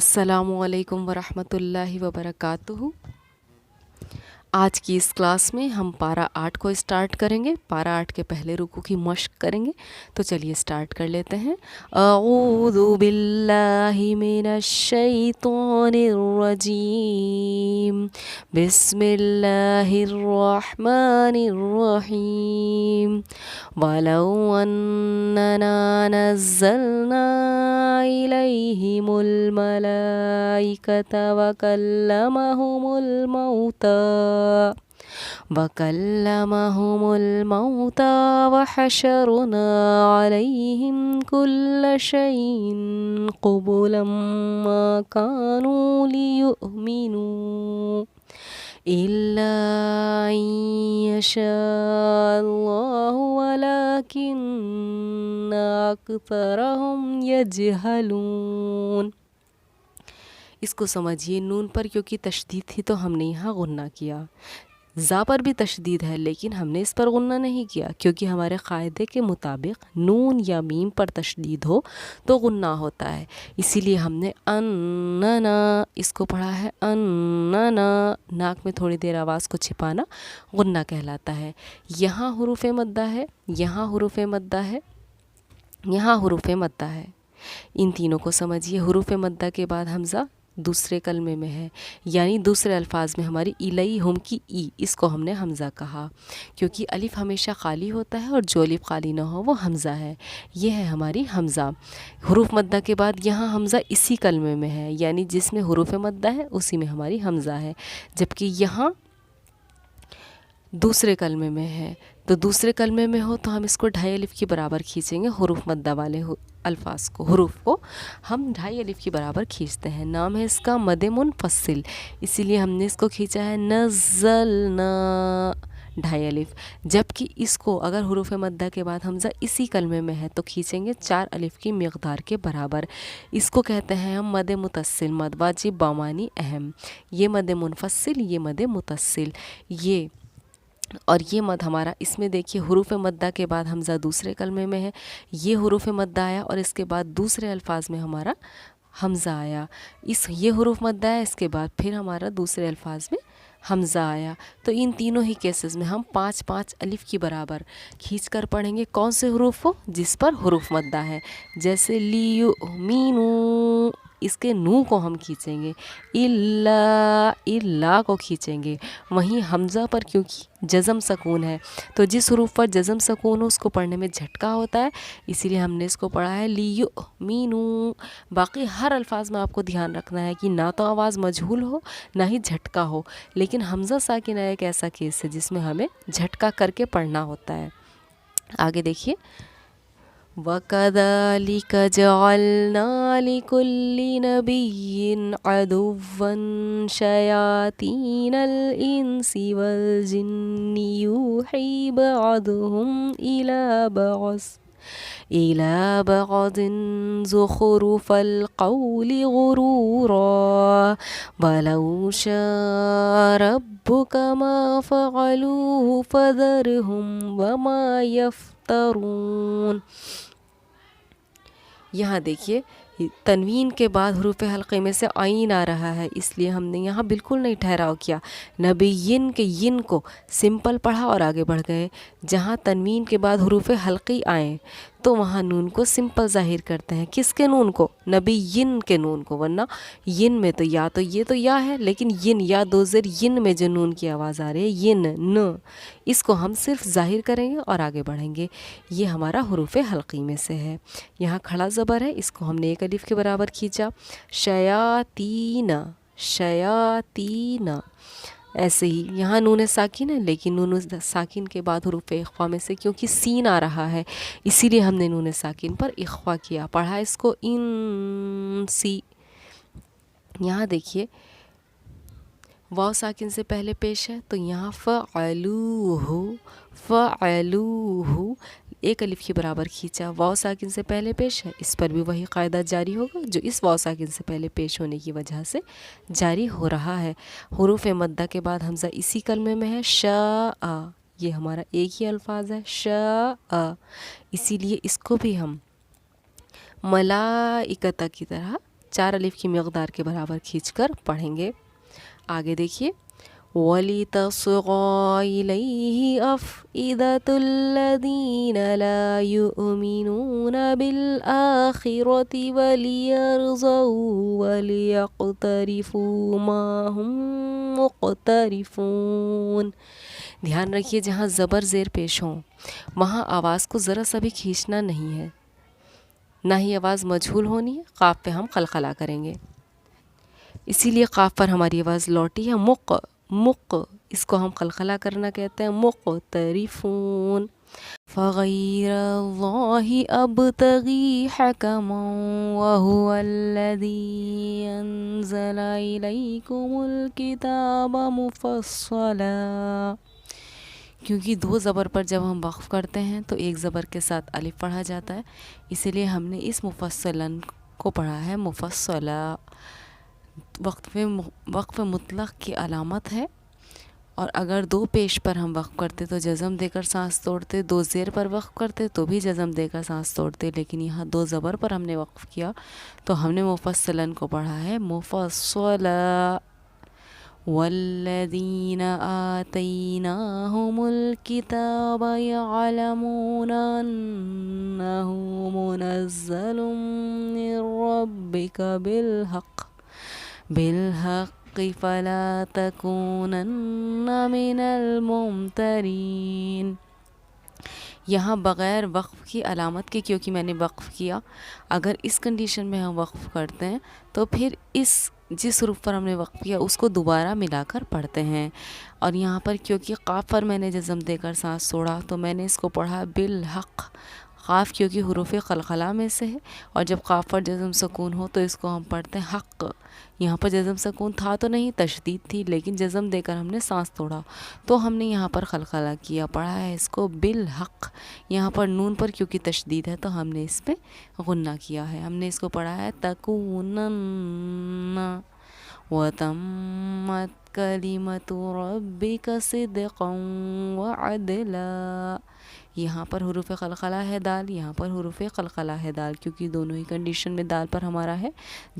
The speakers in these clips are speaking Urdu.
السلام علیکم ورحمۃ اللہ وبرکاتہ۔ آج کی اس کلاس میں ہم پارہ 8 کو اسٹارٹ کریں گے۔ پارہ 8 کے پہلے رکوع کی مشق کریں گے، تو چلیے اسٹارٹ کر لیتے ہیں۔ اعوذ باللہ من الشیطان الرجیم، بسم اللہ الرحمن الرحیم۔ وَلَوْ أَنَّنَا نَزَّلْنَا إِلَيْهِمُ الْمَلَائِكَةَ وَكَلَّمَهُمُ الْمَوْتَى وَحَشَرْنَا عَلَيْهِمْ كُلَّ شَيْءٍ قُبُلًا مَا كَانُوا لِيُؤْمِنُوا إِلَّا أَن يَشَاءَ اللَّهُ وَلَكِنَّ أَكْثَرَهُمْ يَجْهَلُونَ۔ اس کو سمجھیے، نون پر کیونکہ تشدید تھی تو ہم نے یہاں غنہ کیا، زا پر بھی تشدید ہے لیکن ہم نے اس پر غنہ نہیں کیا، کیونکہ ہمارے قاعدے کے مطابق نون یا میم پر تشدید ہو تو غنہ ہوتا ہے، اسی لیے ہم نے اننا اس کو پڑھا ہے اننا، ناک میں تھوڑی دیر آواز کو چھپانا غنہ کہلاتا ہے۔ یہاں حروف مدہ ہے، یہاں حروف مدہ ہے، یہاں حروف مدہ ہے، ان تینوں کو سمجھیے۔ حروف مدہ کے بعد حمزہ دوسرے کلمے میں ہے، یعنی دوسرے الفاظ میں ہماری الیہم کی ای، اس کو ہم نے حمزہ کہا، کیونکہ الف ہمیشہ خالی ہوتا ہے اور جو الف خالی نہ ہو وہ حمزہ ہے، یہ ہے ہماری حمزہ۔ حروف مدہ کے بعد یہاں حمزہ اسی کلمے میں ہے، یعنی جس میں حروف مدہ ہے اسی میں ہماری حمزہ ہے، جبکہ یہاں دوسرے کلمے میں ہے، تو دوسرے کلمے میں ہو تو ہم اس کو 2.5 الف کے برابر کھینچیں گے۔ حروف مدہ والے الفاظ کو، حروف کو ہم 2.5 الف کے برابر کھینچتے ہیں۔ نام ہے اس کا مد منفصل، اسی لیے ہم نے اس کو کھینچا ہے نزلنا 2.5 الف، جبکہ اس کو اگر حروف مدہ کے بعد حمزہ اسی کلمے میں ہے تو کھینچیں گے 4 الف کی مقدار کے برابر۔ اس کو کہتے ہیں ہم مد متصل، مد واجب بامانی اہم، یہ مد منفصل، یہ مد متصل، یہ اور یہ مد ہمارا اس میں دیکھیے حروف مدہ کے بعد حمزہ دوسرے کلمے میں ہے، یہ حروف مدہ آیا اور اس کے بعد دوسرے الفاظ میں ہمارا حمزہ آیا، یہ حروف مدہ ہے، اس کے بعد پھر ہمارا دوسرے الفاظ میں حمزہ آیا، تو ان تینوں ہی کیسز میں ہم 5 الف کی برابر کھینچ کر پڑھیں گے۔ کون سے حروف ہو؟ جس پر حروف مدہ ہے، جیسے لیؤمنوا، اس کے نو کو ہم کھینچیں گے، الا کو کھینچیں گے، وہیں حمزہ پر کیونکہ جزم سکون ہے تو جس حروف پر جزم سکون ہو اس کو پڑھنے میں جھٹکا ہوتا ہے، اسی لیے ہم نے اس کو پڑھا ہے لیؤمنوا۔ باقی ہر الفاظ میں آپ کو دھیان رکھنا ہے کہ نہ تو آواز مجہول ہو نہ ہی جھٹکا ہو، لیکن حمزہ ساکنہ ایک ایسا کیس ہے جس میں ہمیں جھٹکا کر کے پڑھنا ہوتا ہے۔ آگے دیکھیے، وَكَذَلِكَ جَعَلْنَا لِكُلِّ نَبِيٍّ عَدُوًّا شَيَاطِينَ الْإِنسِ وَالْجِنِّ يُوحِي بَعْضُهُمْ إِلَى بَعْضٍ زُخْرُفَ الْقَوْلِ غُرُورًا وَلَوْ شَاءَ رَبُّكَ مَا فَعَلُوهُ فَذَرْهُمْ وَمَا يَفْتَرُونَ۔ یہاں دیکھیے تنوین کے بعد حروف حلقے میں سے عین آ رہا ہے، اس لیے ہم نے یہاں بالکل نہیں ٹھہراؤ کیا، نبیین کے ین کو سمپل پڑھا اور آگے بڑھ گئے۔ جہاں تنوین کے بعد حروف حلقی آئیں تو وہاں نون کو سمپل ظاہر کرتے ہیں، کس کے نون کو؟ نبیین کے نون کو، ورنہ ین میں تو یا تو یہ تو یا ہے، لیکن ین یا دو زیر ین میں جو نون کی آواز آ رہی ہے ین ن، اس کو ہم صرف ظاہر کریں گے اور آگے بڑھیں گے، یہ ہمارا حروف حلقی میں سے ہے۔ یہاں کھڑا زبر ہے، اس کو ہم نے 1 الف کے برابر کھینچا، شیاطین، شیاطین، ایسے ہی یہاں نون ساکن ہے لیکن نون ساکن کے بعد حروف اخفا میں سے کیونکہ سین آ رہا ہے اسی لیے ہم نے نون ساکن پر اخفا کیا، پڑھا اس کو انسی۔ یہاں دیکھیے واو ساکن سے پہلے پیش ہے تو یہاں فعلوہ، فعلوہ 1 الف کے برابر کھینچا، واو ساکن سے پہلے پیش ہے، اس پر بھی وہی قاعدہ جاری ہوگا جو اس واو ساکن سے پہلے پیش ہونے کی وجہ سے جاری ہو رہا ہے۔ حروف مدہ کے بعد حمزہ اسی کلمے میں ہے، شاء، یہ ہمارا ایک ہی الفاظ ہے شاء، اسی لیے اس کو بھی ہم ملائکۃ کی طرح 4 الف کی مقدار کے برابر کھینچ کر پڑھیں گے. آگے دیکھیے وَلِتَصْغَى إِلَيْهِ أَفْئِدَةُ الَّذِينَ لَا يُؤْمِنُونَ بِالْآخِرَةِ وَلِيَرْضَوْا وَلِيَقْتَرِفُوا مَا هُمْ مُقْتَرِفُونَ. دھیان رکھیے جہاں زبر زیر پیش ہوں وہاں آواز کو ذرا سا بھی کھینچنا نہیں ہے، نہ ہی آواز مجہول ہونی ہے. قاف پہ ہم قلقلہ کریں گے، اسی لیے قاف پر ہماری آواز لوٹی ہے. مق اس کو ہم قلقلہ کرنا کہتے ہیں. مقترفون. فغیر اللہ ابتغی حکما وہو الذی انزل الیکم الکتاب مفصلا. کیونکہ 2 زبر پر جب ہم وقف کرتے ہیں تو ایک زبر کے ساتھ الف پڑھا جاتا ہے، اسی لیے ہم نے اس مفصلاً کو پڑھا ہے مفصلا. وقف مطلق کی علامت ہے، اور اگر 2 پیش پر ہم وقف کرتے تو جزم دے کر سانس توڑتے، 2 زیر پر وقف کرتے تو بھی جزم دے کر سانس توڑتے، لیکن یہاں 2 زبر پر ہم نے وقف کیا تو ہم نے مفصلاً کو پڑھا ہے مفصلا. والذین آتیناہم الکتاب یعلمون انہ منزل من ربک بالحق فلا تکونن من الممترین. یہاں بغیر وقف کی علامت کے کیونکہ میں نے وقف کیا، اگر اس کنڈیشن میں ہم وقف کرتے ہیں تو پھر جس حروف پر ہم نے وقف کیا اس کو دوبارہ ملا کر پڑھتے ہیں. اور یہاں پر کیونکہ قاف پر میں نے جزم دے کر سانس چھوڑا تو میں نے اس کو پڑھا بالحق. قاف کیونکہ حروف قلقلہ میں سے ہے، اور جب قاف پر جزم سکون ہو تو اس کو ہم پڑھتے ہیں حق. یہاں پر جزم سکون تھا تو نہیں، تشدید تھی، لیکن جزم دے کر ہم نے سانس توڑا تو ہم نے یہاں پر قلقلہ کیا، پڑھا ہے اس کو بالحق. یہاں پر نون پر کیونکہ تشدید ہے تو ہم نے اس پہ غنہ کیا ہے، ہم نے اس کو پڑھا ہے تکونن. وَتَمَّتْ كَلِمَةُ رَبِّكَ صِدْقًا وَعَدْلًا. یہاں پر حروف قلقلہ ہے دال، یہاں پر حروف قلقلہ ہے دال، کیونکہ دونوں ہی کنڈیشن میں دال پر ہمارا ہے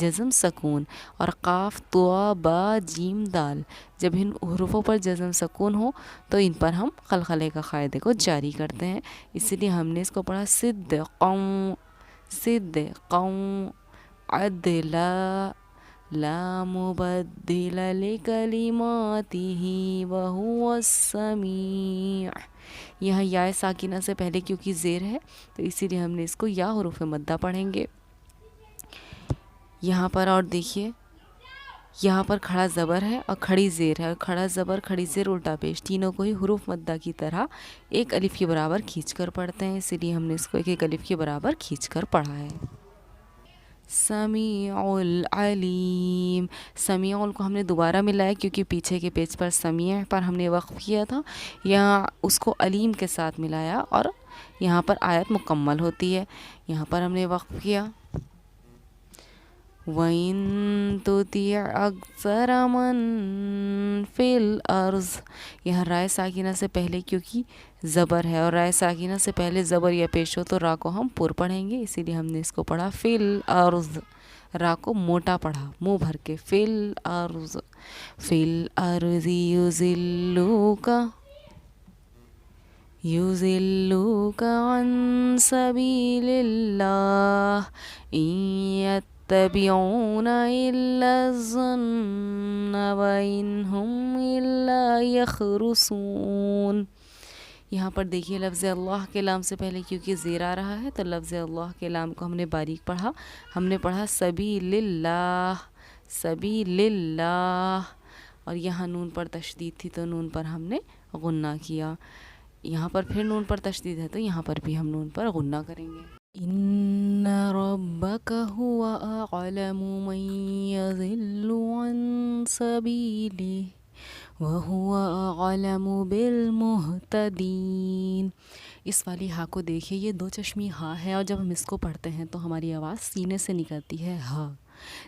جزم سکون. اور قاف طا با جیم دال، جب ان حروفوں پر جزم سکون ہو تو ان پر ہم قلقلے کا قاعدے کو جاری کرتے ہیں، اسی لیے ہم نے اس کو پڑھا صدقا عدلا. لا مبدل لکلماتہ وہو السمیع. یہاں یا ساکنہ سے پہلے کیونکہ زیر ہے تو اسی لیے ہم نے اس کو یا حروف مدہ پڑھیں گے. یہاں پر اور دیکھیے یہاں پر کھڑا زبر ہے اور کھڑی زیر ہے، اور کھڑا زبر کھڑی زیر الٹا پیش تینوں کو ہی حروف مدہ کی طرح 1 الف کے برابر کھینچ کر پڑھتے ہیں، اسی لیے ہم نے اس کو 1 الف کے برابر کھینچ کر پڑھا ہے. سمیع العلیم. سمیع کو ہم نے دوبارہ ملایا کیونکہ پیچھے کے پیج پر سمیع پر ہم نے وقف کیا تھا، یہاں اس کو علیم کے ساتھ ملایا اور یہاں پر آیت مکمل ہوتی ہے. یہاں پر ہم نے وقف کیا وَإِن تُطِعْ أَكْثَرَ مَن فِي الْأَرْضِ. یہاں رائے ساکنہ سے پہلے کیونکہ زبر ہے اور رائے ساکنہ سے پہلے زبر یا پیش ہو تو را کو ہم پر پڑھیں گے، اسی لیے ہم نے اس کو پڑھا فی الارض. را کو موٹا پڑھا منہ بھر کے فی الارض. فی الارض یضلوک عن سبیل اللہ ان يتبعون إلا الظن وإن هم إلا يخرصون. یہاں پر دیکھیے لفظ اللہ کے لام سے پہلے کیونکہ زیر آ رہا ہے تو لفظ اللہ کے لام کو ہم نے باریک پڑھا، ہم نے پڑھا سبیل اللہ سبیل اللہ. اور یہاں نون پر تشدید تھی تو نون پر ہم نے غنہ کیا. یہاں پر پھر نون پر تشدید ہے تو یہاں پر بھی ہم نون پر غنہ کریں گے. ان ربک هو اعلم من یضل عن سبیلہ وهو اعلم بالمہتدین. اس والی ہا کو دیکھیے، یہ 2 چشمی ہا ہے اور جب ہم اس کو پڑھتے ہیں تو ہماری آواز سینے سے نکلتی ہے ہا،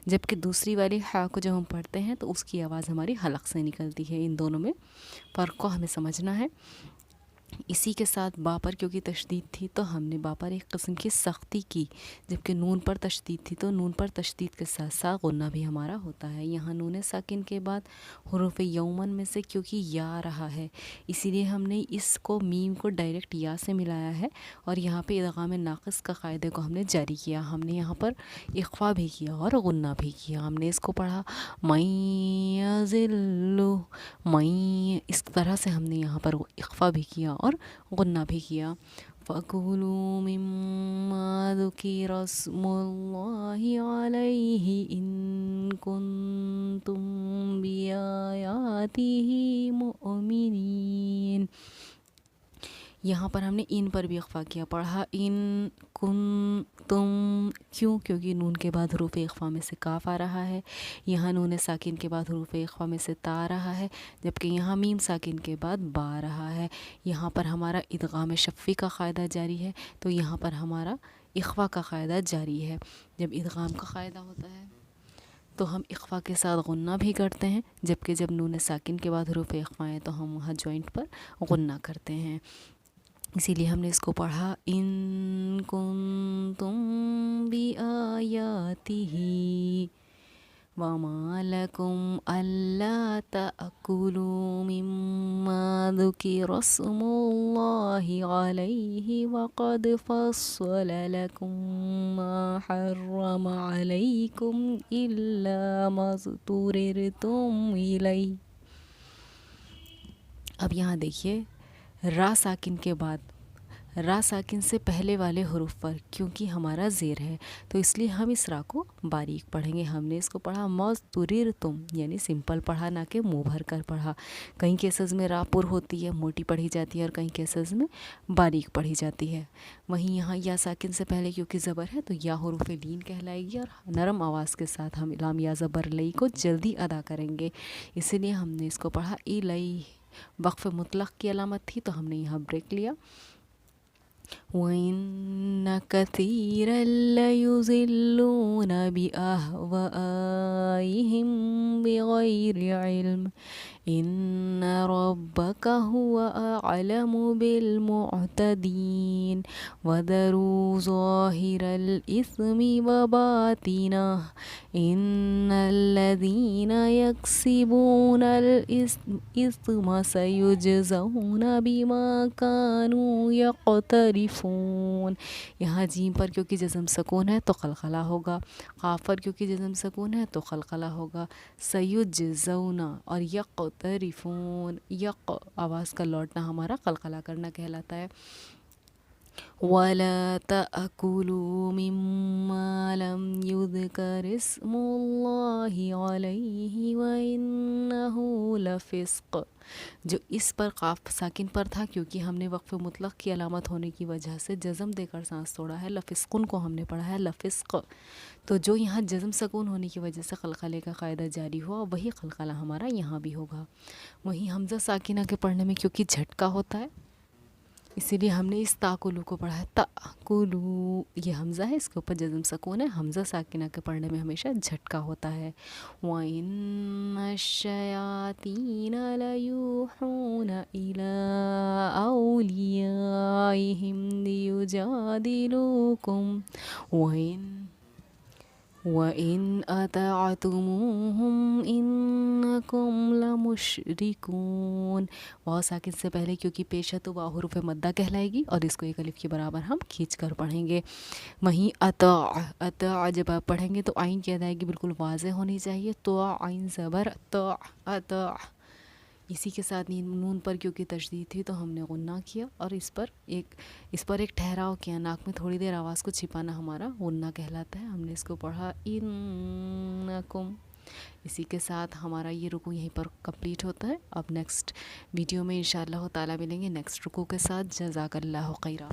جبکہ دوسری والی ہا کو جب ہم پڑھتے ہیں تو اس کی آواز ہماری حلق سے نکلتی ہے. ان دونوں میں فرق کو ہمیں سمجھنا ہے. اسی کے ساتھ با پر کیونکہ تشدید تھی تو ہم نے با پر ایک قسم کی سختی کی، جبکہ نون پر تشدید تھی تو نون پر تشدید کے ساتھ ساتھ غنہ بھی ہمارا ہوتا ہے۔ یہاں نون ساکن کے بعد حروف یومن میں سے کیونکہ یا رہا ہے، اسی لیے ہم نے اس کو میم کو ڈائریکٹ یا سے ملایا ہے، اور یہاں پہ ادغام ناقص کا قاعدے کو ہم نے جاری کیا۔ ہم نے یہاں پر اخفا بھی کیا اور غنہ بھی کیا۔ ہم نے اس کو پڑھا مَن یضل، مَن، اس طرح سے ہم نے یہاں پر اخفا بھی کیا اور غنہ بھی کیا۔ فَكُلُوا مِمَّا ذُكِرَ اسْمُ اللَّهِ عَلَيْهِ إِن كُنتُم بِآيَاتِهِ مُؤْمِنِينَ۔ یہاں پر ہم نے ان پر بھی اخفا کیا، پڑھا ان کن تم، کیوں؟ کیونکہ نون کے بعد حروف اخفا میں سے کاف آ رہا ہے، یہاں نون ساکن کے بعد حروف اخفا میں سے تا آ رہا ہے، جبکہ یہاں میم ساکن کے بعد با آ رہا ہے۔ یہاں پر ہمارا ادغام شفی کا قاعدہ جاری ہے، تو یہاں پر ہمارا اخفا کا قاعدہ جاری ہے۔ جب ادغام کا قاعدہ ہوتا ہے تو ہم اخفا کے ساتھ غنہ بھی کرتے ہیں، جبکہ جب نون ساکن کے بعد حروف اخفا ہیں تو ہم وہاں جوائنٹ پر غنہ کرتے ہیں۔ اسی لیے ہم نے اس کو پڑھا ان کنتم بآیاتہ وما لکم الا تأکلوا مما ذکر اسم اللہ علیہ وقد فصل لکم ما حرم علیکم الا ما اضطررتم الیہ۔ اب یہاں دیکھیے را ساکن کے بعد را ساکن سے پہلے والے حروف پر کیونکہ ہمارا زیر ہے تو اس لیے ہم اس را کو باریک پڑھیں گے۔ ہم نے اس کو پڑھا مَضْطُرِرْتُم، یعنی سمپل پڑھا، نہ کہ منہ بھر کر پڑھا۔ کئی کیسز میں را پر ہوتی ہے، موٹی پڑھی جاتی ہے، اور کئی کیسز میں باریک پڑھی جاتی ہے۔ وہیں یہاں یا ساکن سے پہلے کیونکہ زبر ہے تو یا حروف لین کہلائے گی، اور نرم آواز کے ساتھ ہم لام یا زبر لئی کو جلدی ادا کریں گے، اسی لیے ہم نے اس کو پڑھا اِلَیْہ۔ وقف مطلق کی علامت تھی تو ہم نے یہاں بریک لیا۔ وَإِنَّ كَثِيرًا لَيُضِلُّونَ بِأَهْوَائِهِمْ بِغَيْرِ عِلْمٍ إِنَّ رَبَّكَ هُوَ أَعْلَمُ بِالْمُعْتَدِينَ وَذَرُوا ظَاهِرَ الْإِثْمِ وَبَاطِنَهُ إِنَّ الَّذِينَ يَكْسِبُونَ الْإِثْمَ سَيُجْزَوْنَ بِمَا كَانُوا يَقْتَرِفُونَ۔ یہاں جیم پر کیونکہ جزم سکون ہے تو قلقلہ ہوگا، قاف پر کیونکہ جزم سکون ہے تو قلقلہ ہوگا۔ سَيُجْزَوْنَ اور یقترفون، یک آواز کا لوٹنا ہمارا قلقلہ کرنا کہلاتا ہے۔ وَلَا تَأْكُلُوا مِمَّا لَمْ يُذْكَرِ اسْمُ اللَّهِ عَلَيْهِ وَإِنَّهُ لَفِسْقٌ۔ جو اس پر قاف ساکن پر تھا کیونکہ ہم نے وقف مطلق کی علامت ہونے کی وجہ سے جزم دے کر سانس توڑا ہے، لفسقن کو ہم نے پڑھا ہے لفسق، تو جو یہاں جزم سکون ہونے کی وجہ سے قلقلے کا قاعدہ جاری ہوا وہی قلقلہ ہمارا یہاں بھی ہوگا۔ وہیں حمزہ ساکنہ کے پڑھنے میں کیونکہ جھٹکا ہوتا ہے اسی لیے ہم نے اس تاکلو کو پڑھا ہے تاکلو، یہ حمزہ ہے، اس کے اوپر جزم سکون ہے، حمزہ ساکنہ کے پڑھنے میں ہمیشہ جھٹکا ہوتا ہے۔ وَإِنَّ الشَّيَاطِينَ لَيُوحُونَ إِلَىٰ أَوْلِيَائِهِمْ لِيُجَادِلُوكُمْ وَإِنْ أَطَعْتُمُوهُمْ إِنَّكُمْ لَمُشْرِكُونَ۔ واو ساکن سے پہلے کیونکہ پیش ہے تو واو حروف مدہ کہلائے گی، اور اس کو ایک الف کے برابر ہم کھینچ کر پڑھیں گے۔ وہیں اطاع جب آپ پڑھیں گے تو عین کی ادائیگی بالکل واضح ہونی چاہیے، تو عین زبر اطاع۔ اسی کے ساتھ نون پر کیونکہ تشدید تھی تو ہم نے غنہ کیا، اور اس پر ایک ٹھہراؤ کیا، ناک میں تھوڑی دیر آواز کو چھپانا ہمارا غنہ کہلاتا ہے۔ ہم نے اس کو پڑھا انکم۔ اسی کے ساتھ ہمارا یہ رکوع یہیں پر کمپلیٹ ہوتا ہے۔ اب نیکسٹ ویڈیو میں انشاءاللہ تعالی ملیں گے نیکسٹ رکوع کے ساتھ۔ جزاک اللہ خیرہ۔